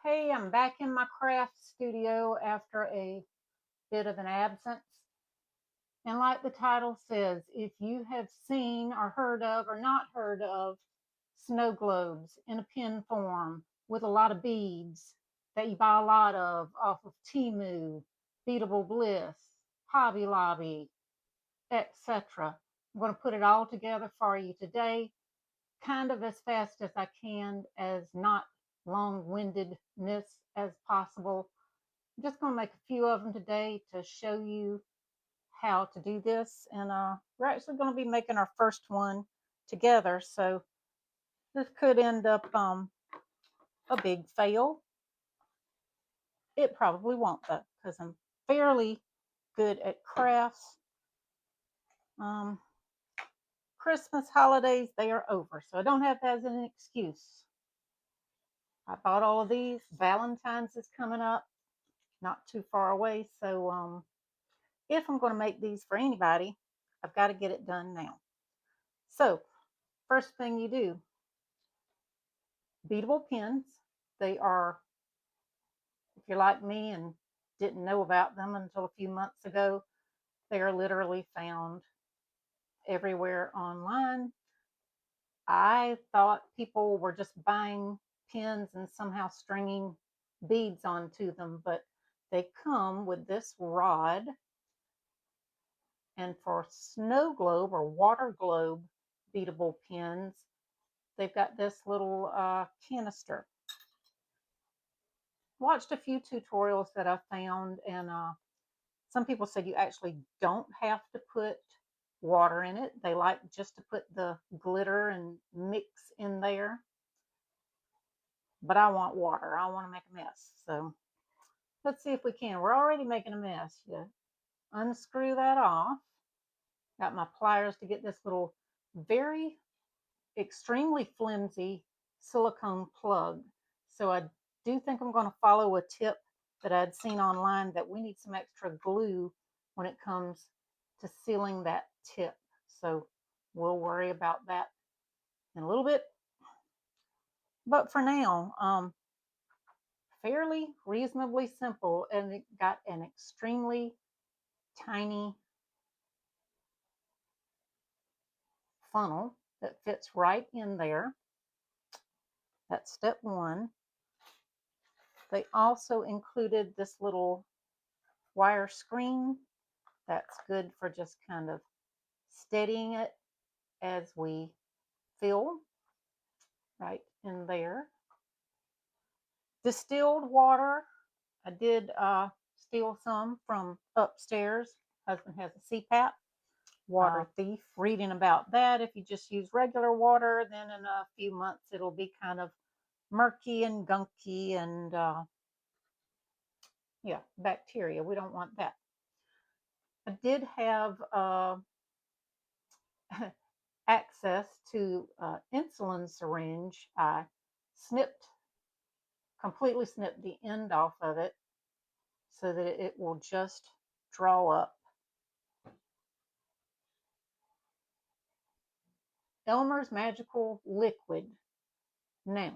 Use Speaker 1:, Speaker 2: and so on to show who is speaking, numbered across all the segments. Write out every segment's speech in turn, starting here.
Speaker 1: Hey, I'm back in my craft studio after a bit of an absence. And like the title says, if you have seen or heard of or not heard of snow globes in a pen form with a lot of beads that you buy a lot of off of Temu, Beatable Bliss, Hobby Lobby, etc., I'm going to put it all together for you today, kind of as fast as I can, as not long-windedness as possible. I'm just going to make a few of them today to show you how to do this. And we're actually going to be making our first one together. So this could end up a big fail. It probably won't, though, because I'm fairly good at crafts. Um, Christmas holidays, they are over. So I don't have that as an excuse. I bought all of these. Valentine's is coming up, not too far away. So if I'm going to make these for anybody, I've got to get it done now. So, first thing you do, beadable pens. They are, if you're like me and didn't know about them until a few months ago, they are literally found everywhere online. I thought people were just buying pens and somehow stringing beads onto them, but they come with this rod. And for snow globe or water globe beadable pens, they've got this little canister. Watched a few tutorials that I found, and some people said you actually don't have to put water in it. They like just to put the glitter and mix in there. But I want water. I want to make a mess. So let's see if we can. We're already making a mess. You unscrew that off. Got my pliers to get this little very extremely flimsy silicone plug. So I do think I'm going to follow a tip that I'd seen online that we need some extra glue when it comes to sealing that tip. So we'll worry about that in a little bit. But for now, fairly reasonably simple, and it got an extremely tiny funnel that fits right in there. That's step one. They also included this little wire screen that's good for just kind of steadying it as we fill right in there. Distilled water, I did steal some from upstairs. Husband has a CPAP, water thief. Reading about that, if you just use regular water, then in a few months it'll be kind of murky and gunky and yeah, bacteria. We don't want that. I did have access to insulin syringe. I completely snipped the end off of it so that it will just draw up. Elmer's Magical Liquid. Now,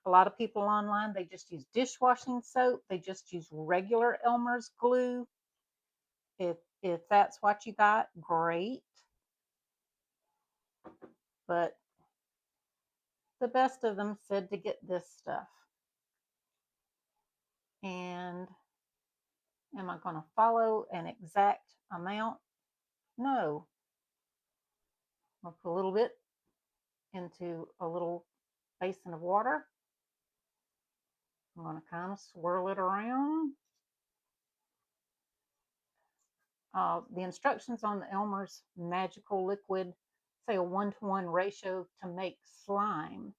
Speaker 1: a lot of people online, they just use dishwashing soap. They just use regular Elmer's glue. If that's what you got, great. But the best of them said to get this stuff. And am I going to follow an exact amount? No. I'll put a little bit into a little basin of water. I'm going to kind of swirl it around. The instructions on the Elmer's Magical Liquid say a 1-to-1 ratio to make slime.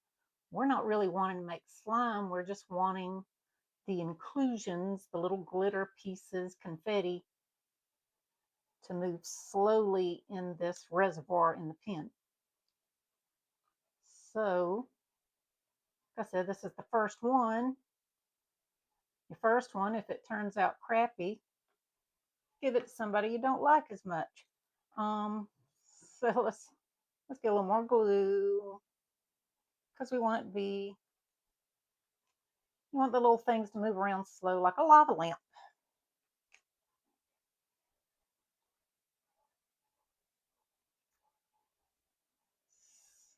Speaker 1: We're not really wanting to make slime. We're just wanting the inclusions, the little glitter pieces, confetti, to move slowly in this reservoir in the pen. So, like I said, this is the first one. Your first one, if it turns out crappy, give it to somebody you don't like as much. So let's get a little more glue because we want it to be You want the little things to move around slow like a lava lamp.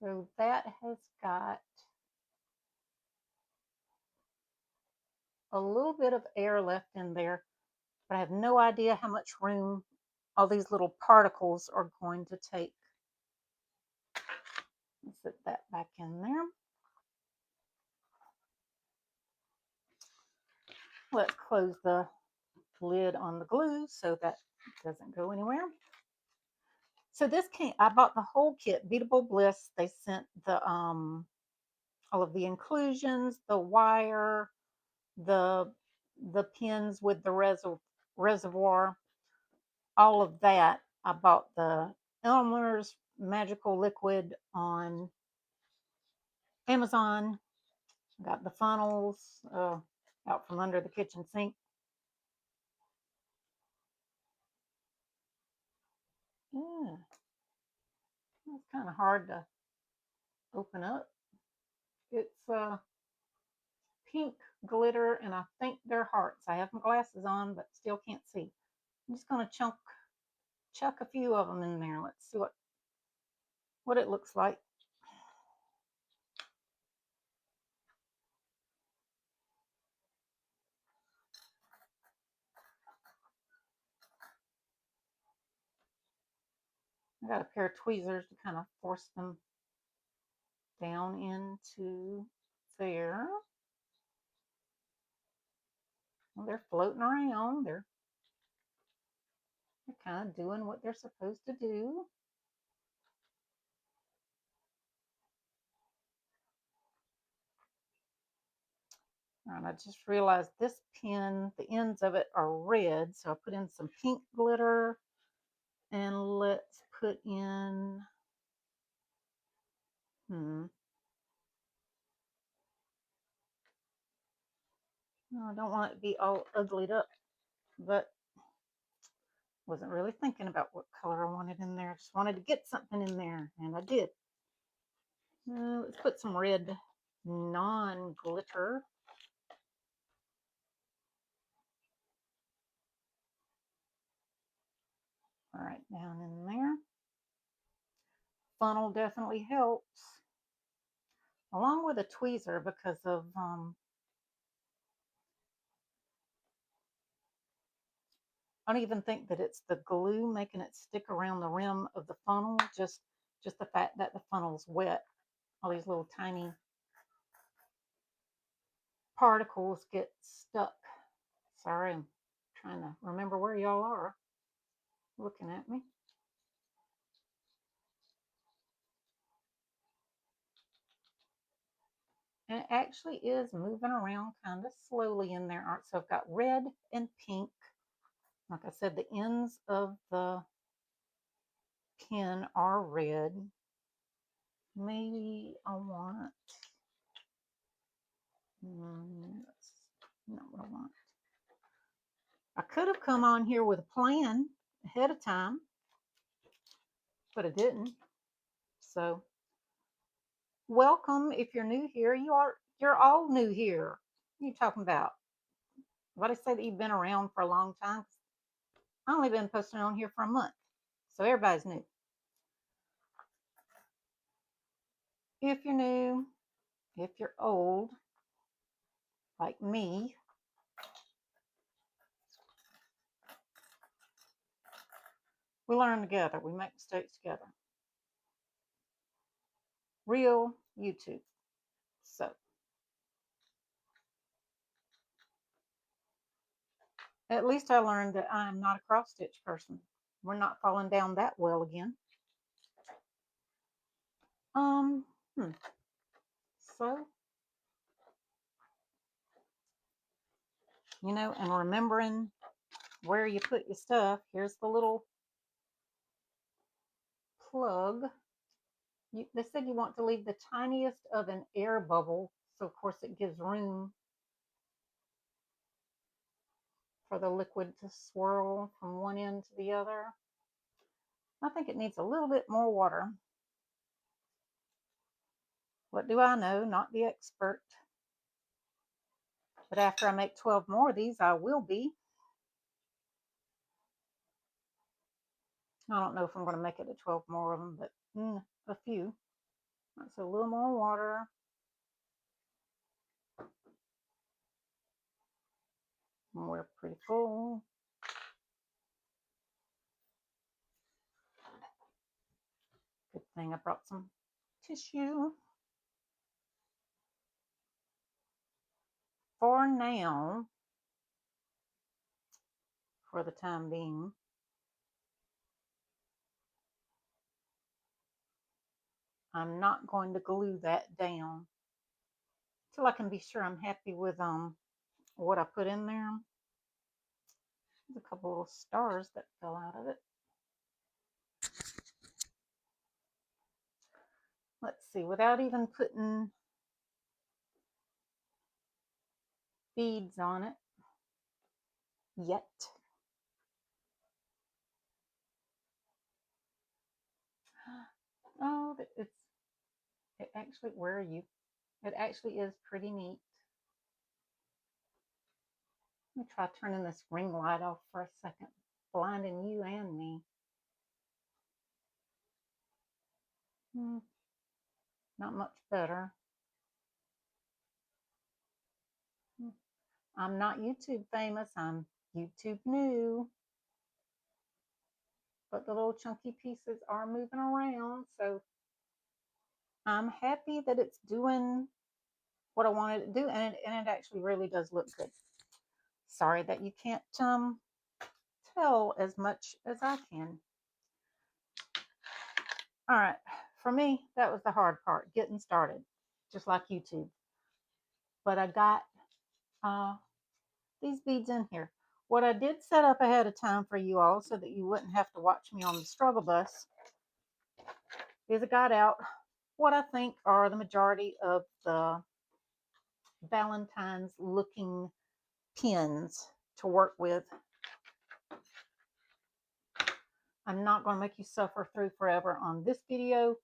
Speaker 1: So that has got a little bit of air left in there, but I have no idea how much room all these little particles are going to take. Let's put that back in there. Let's close the lid on the glue so that it doesn't go anywhere. So this came, I bought the whole kit, Beatable Bliss. They sent the all of the inclusions, the wire, the pins with the reservoir, all of that. I bought the Elmer's Magical Liquid on Amazon. Got the funnels out from under the kitchen sink. Yeah, it's kind of hard to open up. It's pink glitter, and I think they're hearts. I have my glasses on, but still can't see. I'm just going to chuck a few of them in there. Let's see what it looks like. I got a pair of tweezers to kind of force them down into there. Well, they're floating around. They're kind of doing what they're supposed to do. And I just realized this pen, the ends of it are red, so I put in some pink glitter, and let's put in, no, I don't want it to be all uglied up, but wasn't really thinking about what color I wanted in there. Just wanted to get something in there, and I did. Let's put some red non-glitter. All right, down in there. Funnel definitely helps, along with a tweezer, because of I don't even think that it's the glue making it stick around the rim of the funnel, just the fact that the funnel's wet. All these little tiny particles get stuck. Sorry, I'm trying to remember where y'all are looking at me. And it actually is moving around kind of slowly in there. So I've got red and pink. Like I said, the ends of the pen are red. Maybe I want, that's not what I want. I could have come on here with a plan ahead of time, but I didn't. So welcome. If you're new here, you're all new here. What are you talking about? What I say that you've been around for a long time? I only been posting on here for a month, so everybody's new. If you're new, if you're old, like me, we learn together. We make mistakes together. Real YouTube. So at least I learned that I'm not a cross stitch person. We're not falling down that well again. Um, So, and remembering where you put your stuff. Here's the little plug. They said you want to leave the tiniest of an air bubble, so of course it gives room for the liquid to swirl from one end to the other. I think it needs a little bit more water. What do I know? Not the expert. But after I make 12 more of these, I will be. I don't know if I'm going to make it to 12 more of them, but a few. That's a little more water. We're pretty full. Good thing I brought some tissue. For now, for the time being, I'm not going to glue that down until I can be sure I'm happy with what I put in there. There's a couple little stars that fell out of it. Let's see, without even putting beads on it yet. Oh, it actually, where are you? It actually is pretty neat. Let me try turning this ring light off for a second, blinding you and me. Not much better. I'm not YouTube famous, I'm YouTube new. But the little chunky pieces are moving around, so I'm happy that it's doing what I wanted it to do, and it actually really does look good. Sorry that you can't tell as much as I can. All right, for me, that was the hard part, getting started, just like YouTube. But I got these beads in here. What I did set up ahead of time for you all so that you wouldn't have to watch me on the struggle bus is I got out what I think are the majority of the Valentine's looking pens to work with. I'm not going to make you suffer through forever on this video.